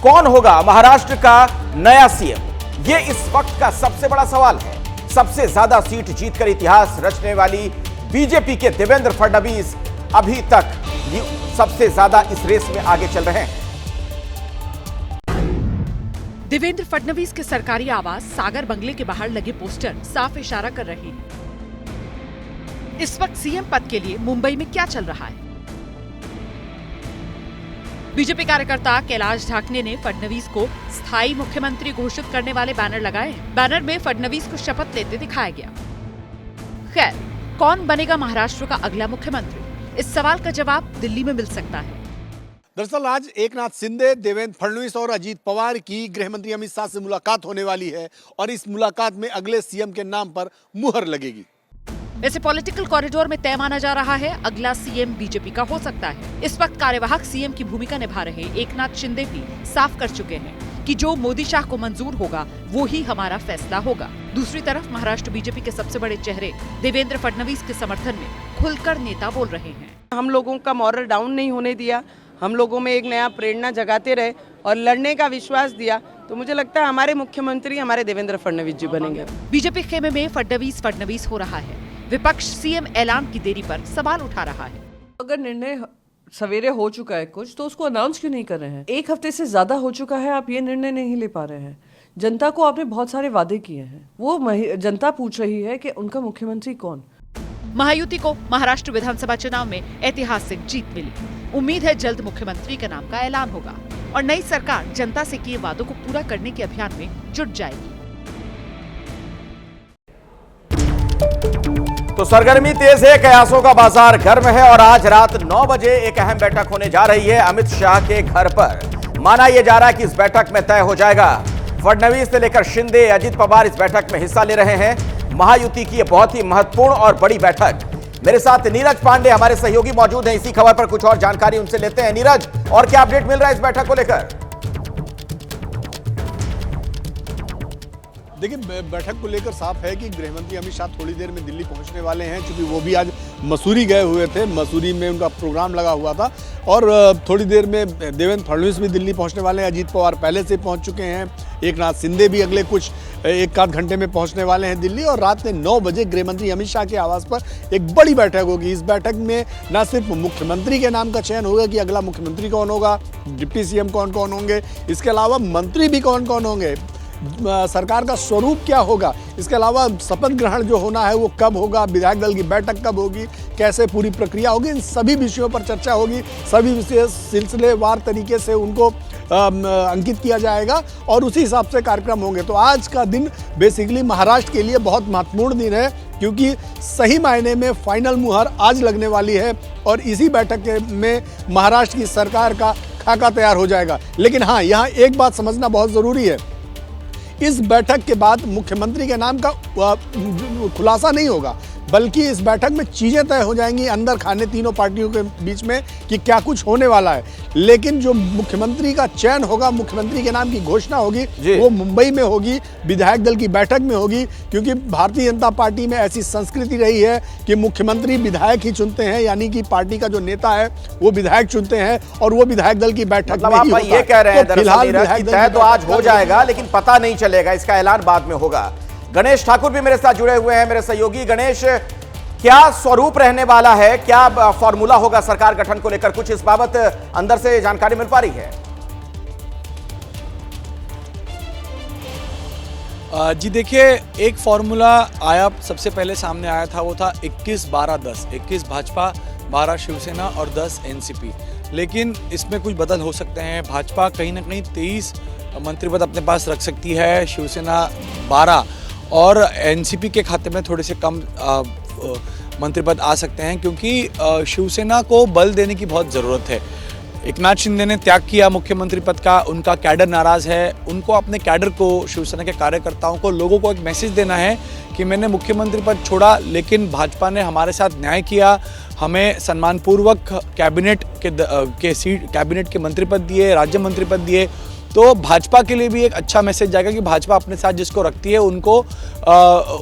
कौन होगा महाराष्ट्र का नया सीएम, ये इस वक्त का सबसे बड़ा सवाल है। सबसे ज्यादा सीट जीतकर इतिहास रचने वाली बीजेपी के देवेंद्र फडणवीस अभी तक सबसे ज्यादा इस रेस में आगे चल रहे हैं। देवेंद्र फडणवीस के सरकारी आवास सागर बंगले के बाहर लगे पोस्टर साफ इशारा कर रहे हैं। इस वक्त सीएम पद के लिए मुंबई में क्या चल रहा है? बीजेपी कार्यकर्ता कैलाश ढाकने ने फडणवीस को स्थायी मुख्यमंत्री घोषित करने वाले बैनर लगाए। बैनर में फडणवीस को शपथ लेते दिखाया गया। खैर, कौन बनेगा महाराष्ट्र का अगला मुख्यमंत्री? इस सवाल का जवाब दिल्ली में मिल सकता है। दरअसल आज एकनाथ शिंदे, देवेंद्र फडणवीस और अजीत पवार की गृह मंत्री अमित शाह से मुलाकात होने वाली है और इस मुलाकात में अगले सीएम के नाम पर मुहर लगेगी। वैसे पॉलिटिकल कॉरिडोर में तय माना जा रहा है अगला सीएम बीजेपी का हो सकता है। इस वक्त कार्यवाहक सीएम की भूमिका निभा रहे एकनाथ शिंदे भी साफ कर चुके हैं कि जो मोदी शाह को मंजूर होगा वो ही हमारा फैसला होगा। दूसरी तरफ महाराष्ट्र बीजेपी के सबसे बड़े चेहरे देवेंद्र फडणवीस के समर्थन में खुलकर नेता बोल रहे हैं। हम लोगों का मॉरल डाउन नहीं होने दिया, हम लोगों में एक नया प्रेरणा जगाते रहे और लड़ने का विश्वास दिया, तो मुझे लगता है हमारे मुख्यमंत्री हमारे देवेंद्र फडणवीस जी बनेंगे। बीजेपी खेमे में फडणवीस हो रहा है। विपक्ष सीएम ऐलान की देरी पर सवाल उठा रहा है। अगर निर्णय सवेरे हो चुका है कुछ, तो उसको अनाउंस क्यों नहीं कर रहे हैं? एक हफ्ते से ज्यादा हो चुका है, आप ये निर्णय नहीं ले पा रहे हैं। जनता को आपने बहुत सारे वादे किए हैं, वो जनता पूछ रही है कि उनका मुख्यमंत्री कौन। महायुति को महाराष्ट्र विधानसभा चुनाव में ऐतिहासिक जीत मिली। उम्मीद है जल्द मुख्यमंत्री का नाम का ऐलान होगा और नई सरकार जनता से किए वादों को पूरा करने के अभियान में जुट जाएगी। तो सरगर्मी तेज है, कयासों का बाजार गर्म है और आज रात 9 बजे एक अहम बैठक होने जा रही है अमित शाह के घर पर। माना यह जा रहा है कि इस बैठक में तय हो जाएगा। फडणवीस से लेकर शिंदे, अजीत पवार इस बैठक में हिस्सा ले रहे हैं। महायुति की यह बहुत ही महत्वपूर्ण और बड़ी बैठक। मेरे साथ नीरज पांडे हमारे सहयोगी मौजूद हैं। इसी खबर पर कुछ और जानकारी उनसे लेते हैं। नीरज, और क्या अपडेट मिल रहा है इस बैठक को लेकर? देखिए, बैठक को लेकर साफ है कि गृह मंत्री अमित शाह थोड़ी देर में दिल्ली पहुंचने वाले हैं, क्योंकि वो भी आज मसूरी गए हुए थे। मसूरी में उनका प्रोग्राम लगा हुआ था और थोड़ी देर में देवेंद्र फडणवीस भी दिल्ली पहुंचने वाले हैं। अजीत पवार पहले से पहुंच चुके हैं। एकनाथ शिंदे भी अगले कुछ एक आध घंटे में पहुंचने वाले हैं दिल्ली और रात में 9 बजे गृह मंत्री अमित शाह के आवास पर एक बड़ी बैठक होगी। इस बैठक में न सिर्फ मुख्यमंत्री के नाम का चयन होगा कि अगला मुख्यमंत्री कौन होगा, डिप्टी सीएम कौन कौन होंगे, इसके अलावा मंत्री भी कौन कौन होंगे, सरकार का स्वरूप क्या होगा, इसके अलावा शपथ ग्रहण जो होना है वो कब होगा, विधायक दल की बैठक कब होगी, कैसे पूरी प्रक्रिया होगी, इन सभी विषयों पर चर्चा होगी। सभी विषय सिलसिलेवार तरीके से उनको अंकित किया जाएगा और उसी हिसाब से कार्यक्रम होंगे। तो आज का दिन बेसिकली महाराष्ट्र के लिए बहुत महत्वपूर्ण दिन है, क्योंकि सही मायने में फाइनल मुहर आज लगने वाली है और इसी बैठक में महाराष्ट्र की सरकार का खाका तैयार हो जाएगा। लेकिन हाँ, यहाँ एक बात समझना बहुत ज़रूरी है, इस बैठक के बाद मुख्यमंत्री के नाम का खुलासा नहीं होगा, बल्कि इस बैठक में चीज़ें तय हो जाएंगी अंदर खाने तीनों पार्टियों के बीच में कि क्या कुछ होने वाला है। लेकिन जो मुख्यमंत्री का चयन होगा, मुख्यमंत्री के नाम की घोषणा होगी, वो मुंबई में होगी, विधायक दल की बैठक में होगी, क्योंकि भारतीय जनता पार्टी में ऐसी संस्कृति रही है कि मुख्यमंत्री विधायक ही चुनते हैं, यानी कि पार्टी का जो नेता है वो विधायक चुनते हैं और वो विधायक दल की बैठक में ही होता है। ये कह रहे हैं फिलहाल तय तो आज हो जाएगा, लेकिन पता नहीं चलेगा, इसका ऐलान बाद में होगा। गणेश ठाकुर भी मेरे साथ जुड़े हुए हैं, मेरे सहयोगी। गणेश, क्या स्वरूप रहने वाला है, क्या फॉर्मूला होगा सरकार गठन को लेकर, कुछ इस बाबत अंदर से जानकारी मिल पा रही है? जी देखिए, एक फॉर्मूला आया, सबसे पहले सामने आया था, वो था 21-12-10, 21 भाजपा, 12 शिवसेना और 10 एनसीपी। लेकिन इसमें कुछ बदल हो सकते हैं। भाजपा कहीं ना कहीं 23 मंत्री पद अपने पास रख सकती है, शिवसेना 12 और एनसीपी के खाते में थोड़े से कम मंत्री पद आ सकते हैं, क्योंकि शिवसेना को बल देने की बहुत ज़रूरत है। एकनाथ शिंदे ने त्याग किया मुख्यमंत्री पद का, उनका कैडर नाराज़ है। उनको अपने कैडर को, शिवसेना के कार्यकर्ताओं को, लोगों को एक मैसेज देना है कि मैंने मुख्यमंत्री पद छोड़ा, लेकिन भाजपा ने हमारे साथ न्याय किया, हमें सम्मानपूर्वक कैबिनेट के मंत्री पद दिए, राज्य मंत्री पद दिए। तो भाजपा के लिए भी एक अच्छा मैसेज जाएगा कि भाजपा अपने साथ जिसको रखती है उनको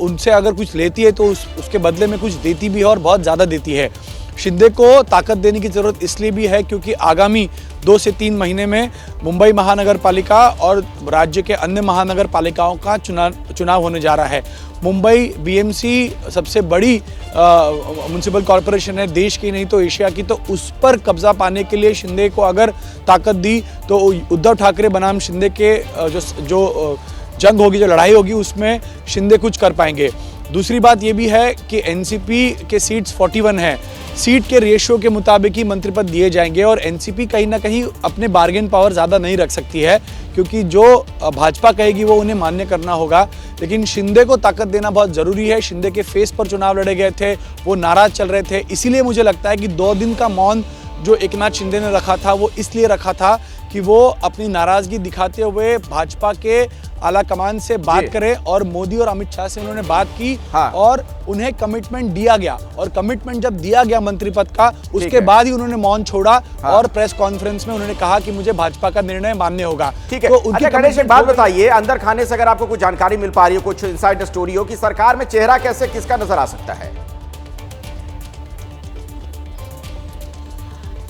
उनसे अगर कुछ लेती है तो उसके बदले में कुछ देती भी है और बहुत ज़्यादा देती है। शिंदे को ताकत देने की जरूरत इसलिए भी है क्योंकि आगामी 2 से 3 महीने में मुंबई महानगर पालिका और राज्य के अन्य महानगर पालिकाओं का चुनाव होने जा रहा है। मुंबई बीएमसी सबसे बड़ी म्युनिसिपल कॉरपोरेशन है, देश की नहीं तो एशिया की, तो उस पर कब्जा पाने के लिए शिंदे को अगर ताकत दी तो उद्धव ठाकरे बनाम शिंदे के जो जंग होगी, जो लड़ाई होगी, उसमें शिंदे कुछ कर पाएंगे। दूसरी बात ये भी है कि एनसीपी के सीट्स 41 हैं, सीट के रेशियो के मुताबिक ही मंत्री पद दिए जाएंगे और एनसीपी कहीं ना कहीं अपने बार्गेन पावर ज़्यादा नहीं रख सकती है क्योंकि जो भाजपा कहेगी वो उन्हें मान्य करना होगा। लेकिन शिंदे को ताकत देना बहुत ज़रूरी है। शिंदे के फेस पर चुनाव लड़े गए थे, वो नाराज़ चल रहे थे, इसीलिए मुझे लगता है कि 2 दिन का मौन जो एकनाथ शिंदे ने रखा था वो इसलिए रखा था कि वो अपनी नाराज़गी दिखाते हुए भाजपा के आला कमान से बात करें और मोदी और अमित शाह से उन्होंने बात की। हाँ। और उन्हें कमिटमेंट दिया गया और कमिटमेंट जब दिया गया मंत्री पद का, उसके बाद ही उन्होंने मौन छोड़ा। हाँ। और प्रेस कॉन्फ्रेंस में उन्होंने कहा कि मुझे भाजपा का निर्णय मान्य होगा। ठीक है। तो उनकी गणेश एक बात बताइए, अंदर खाने से अगर आपको कुछ जानकारी मिल पा रही हो, कुछ इनसाइड स्टोरी हो कि सरकार में चेहरा कैसे किसका नजर आ सकता है?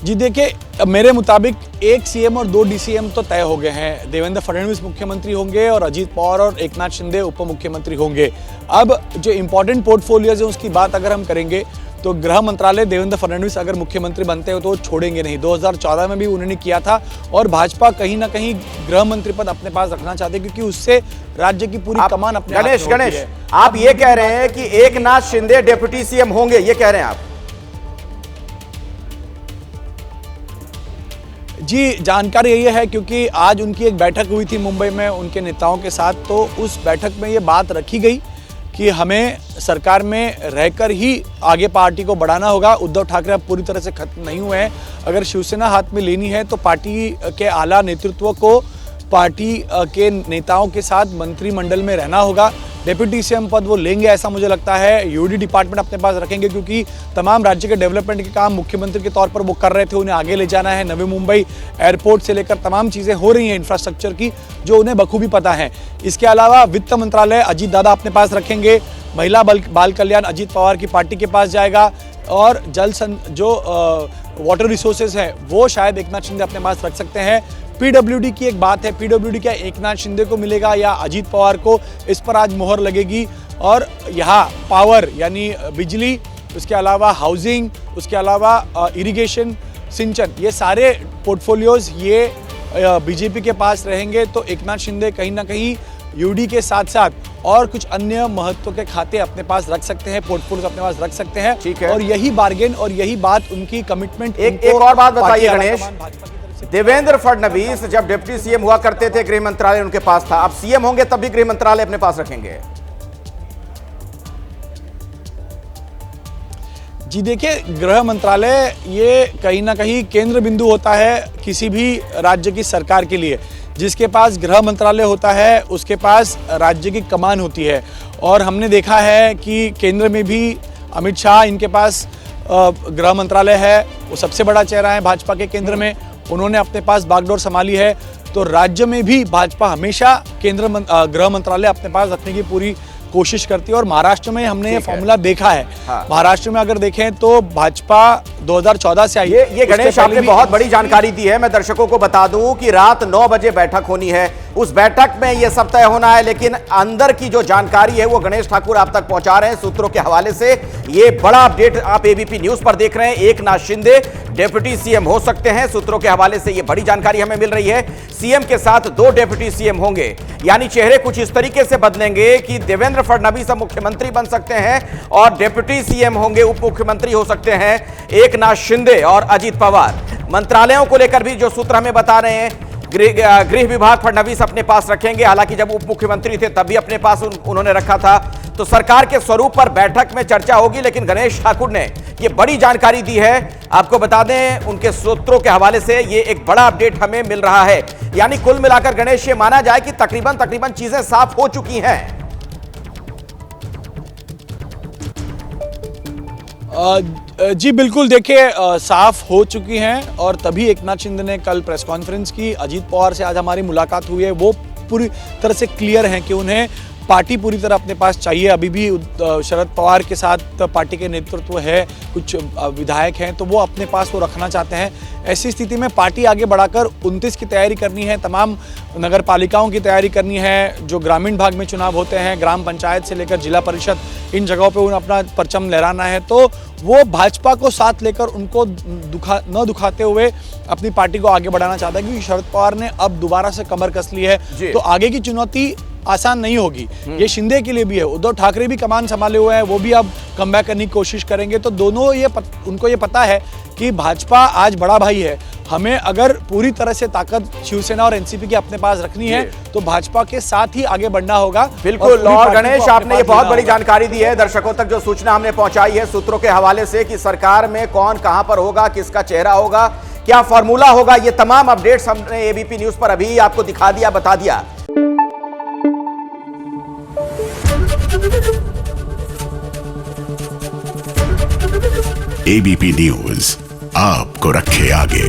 जी देखिए, मेरे मुताबिक 1 सीएम और 2 डीसीएम तो तय हो गए हैं। देवेंद्र फडणवीस मुख्यमंत्री होंगे और अजीत पवार और एकनाथ शिंदे उप मुख्यमंत्री होंगे। अब जो इंपॉर्टेंट पोर्टफोलियोज है उसकी बात अगर हम करेंगे तो गृह मंत्रालय देवेंद्र फडणवीस अगर मुख्यमंत्री बनते हो तो वो छोड़ेंगे नहीं। 2014 में भी उन्होंने किया था और भाजपा कहीं ना कहीं गृह मंत्री पद अपने पास रखना चाहते क्योंकि उससे राज्य की पूरी कमान अपने हाथ में होती है। गणेश, आप ये कह रहे हैं कि एकनाथ शिंदे डिप्टी सीएम होंगे, ये कह रहे हैं आप? जी, जानकारी यही है क्योंकि आज उनकी एक बैठक हुई थी मुंबई में उनके नेताओं के साथ, तो उस बैठक में ये बात रखी गई कि हमें सरकार में रहकर ही आगे पार्टी को बढ़ाना होगा। उद्धव ठाकरे अब पूरी तरह से खत्म नहीं हुए हैं। अगर शिवसेना हाथ में लेनी है तो पार्टी के आला नेतृत्व को पार्टी के नेताओं के साथ मंत्रिमंडल में रहना होगा। डिप्टी सीएम पद वो लेंगे ऐसा मुझे लगता है। यूडी डिपार्टमेंट अपने पास रखेंगे क्योंकि तमाम राज्य के डेवलपमेंट के काम मुख्यमंत्री के तौर पर वो कर रहे थे, उन्हें आगे ले जाना है। नवी मुंबई एयरपोर्ट से लेकर तमाम चीज़ें हो रही हैं इंफ्रास्ट्रक्चर की जो उन्हें बखूबी पता है। इसके अलावा वित्त मंत्रालय अजीत दादा अपने पास रखेंगे। महिला बाल कल्याण अजीत पवार की पार्टी के पास जाएगा और वाटर रिसोर्सेज है वो शायद एकनाथ शिंदे अपने पास रख सकते हैं। पीडब्ल्यूडी की एक बात है, पीडब्ल्यूडी क्या एकनाथ शिंदे को मिलेगा या अजीत पवार को, इस पर आज मोहर लगेगी। और यहाँ पावर यानी बिजली, उसके अलावा हाउसिंग, उसके अलावा इरिगेशन, सिंचन, ये सारे पोर्टफोलियोज ये बीजेपी के पास रहेंगे। तो एकनाथ शिंदे कहीं ना कहीं यूडी के साथ साथ और कुछ अन्य महत्व के खाते अपने पास रख सकते हैं, पोर्टफोलियो अपने पास रख सकते हैं। ठीक है। और यही बार्गेन और यही बात उनकी कमिटमेंट। एक और बात बताइए गणेश, देवेंद्र फडणवीस जब डिप्टी सीएम हुआ करते थे गृह मंत्रालय उनके पास था, अब सीएम होंगे तब भी गृह मंत्रालय अपने पास रखेंगे? जी देखिए, गृह मंत्रालय ये कहीं ना कहीं केंद्र बिंदु होता है किसी भी राज्य की सरकार के लिए। जिसके पास गृह मंत्रालय होता है उसके पास राज्य की कमान होती है। और हमने देखा है कि केंद्र में भी अमित शाह, इनके पास गृह मंत्रालय है, वो सबसे बड़ा चेहरा है भाजपा के केंद्र में, उन्होंने अपने पास बागडोर संभाली है। तो राज्य में भी भाजपा हमेशा गृह मंत्रालय अपने पास रखने की पूरी कोशिश करती है। और महाराष्ट्र में हमने ये फॉर्मूला देखा है। हाँ। महाराष्ट्र में अगर देखें तो भाजपा 2014 से आई। ये गणेश आपने बहुत बड़ी जानकारी दी है। मैं दर्शकों को बता दूं कि रात 9 बजे बैठक होनी है, उस बैठक में ये सब तय होना है। लेकिन अंदर की जो जानकारी है वो गणेश ठाकुर आप तक पहुंचा रहे हैं सूत्रों के हवाले से। ये बड़ा अपडेट आप एबीपी न्यूज पर देख रहे हैं। एकनाथ शिंदे डिप्टी सीएम हो सकते हैं, सूत्रों के हवाले से ये बड़ी जानकारी हमें मिल रही है। सीएम के साथ 2 डिप्टी सीएम होंगे, यानी चेहरे कुछ इस तरीके से बदलेंगे कि देवेंद्र फडणवीस मुख्यमंत्री बन सकते हैं और डिप्टी सीएम होंगे, उप मुख्यमंत्री हो सकते हैं एकनाथ शिंदे और अजीत पवार। मंत्रालयों को लेकर भी जो सूत्र हमें बता रहे हैं, गृह विभाग फडणवीस अपने पास रखेंगे, हालांकि जब उप मुख्यमंत्री थे तब भी अपने पास उन्होंने रखा था। तो सरकार के स्वरूप पर बैठक में चर्चा होगी। लेकिन गणेश ठाकुर ने ये बड़ी जानकारी दी है, आपको बता दें उनके सूत्रों के हवाले से ये एक बड़ा अपडेट हमें मिल रहा है। यानी कुल मिलाकर गणेश ये माना जाए कि तकरीबन चीजें साफ हो चुकी हैं। जी बिल्कुल, देखिए साफ हो चुकी हैं और तभी एकनाथ शिंदे ने कल प्रेस कॉन्फ्रेंस की। अजीत पवार से आज हमारी मुलाकात हुई है, वो पूरी तरह से क्लियर हैं कि उन्हें पार्टी पूरी तरह अपने पास चाहिए। अभी भी शरद पवार के साथ पार्टी के नेतृत्व है, कुछ विधायक हैं, तो वो अपने पास वो रखना चाहते हैं। ऐसी स्थिति में पार्टी आगे बढ़ाकर 29 की तैयारी करनी है, तमाम नगर पालिकाओं की तैयारी करनी है, जो ग्रामीण भाग में चुनाव होते हैं, ग्राम पंचायत से लेकर जिला परिषद, इन जगहों पे उन्हें अपना परचम लहराना है। तो वो भाजपा को साथ लेकर उनको न दुखाते हुए अपनी पार्टी को आगे बढ़ाना चाहता है, क्योंकि शरद पवार ने अब दोबारा से कमर कस ली है, तो आगे की चुनौती आसान नहीं होगी। ये शिंदे के लिए भी है, उद्धव ठाकरे भी कमान संभाले हुए हैं, वो भी अब कमबैक करने की कोशिश करेंगे। तो दोनों उनको ये पता है कि भाजपा आज बड़ा भाई है, हमें अगर पूरी तरह से ताकत शिवसेना और एनसीपी की अपने पास रखनी है तो भाजपा के साथ ही आगे बढ़ना होगा। बिल्कुल। और गणेश, आपने ये बहुत बड़ी जानकारी दी है, दर्शकों तक जो सूचना हमने पहुंचाई है सूत्रों के हवाले से कि सरकार में कौन कहां पर होगा, किसका चेहरा होगा, क्या फॉर्मूला होगा, ये तमाम अपडेट्स हमने एबीपी न्यूज पर अभी आपको दिखा दिया, बता दिया। एबीपी न्यूज आपको रखे आगे।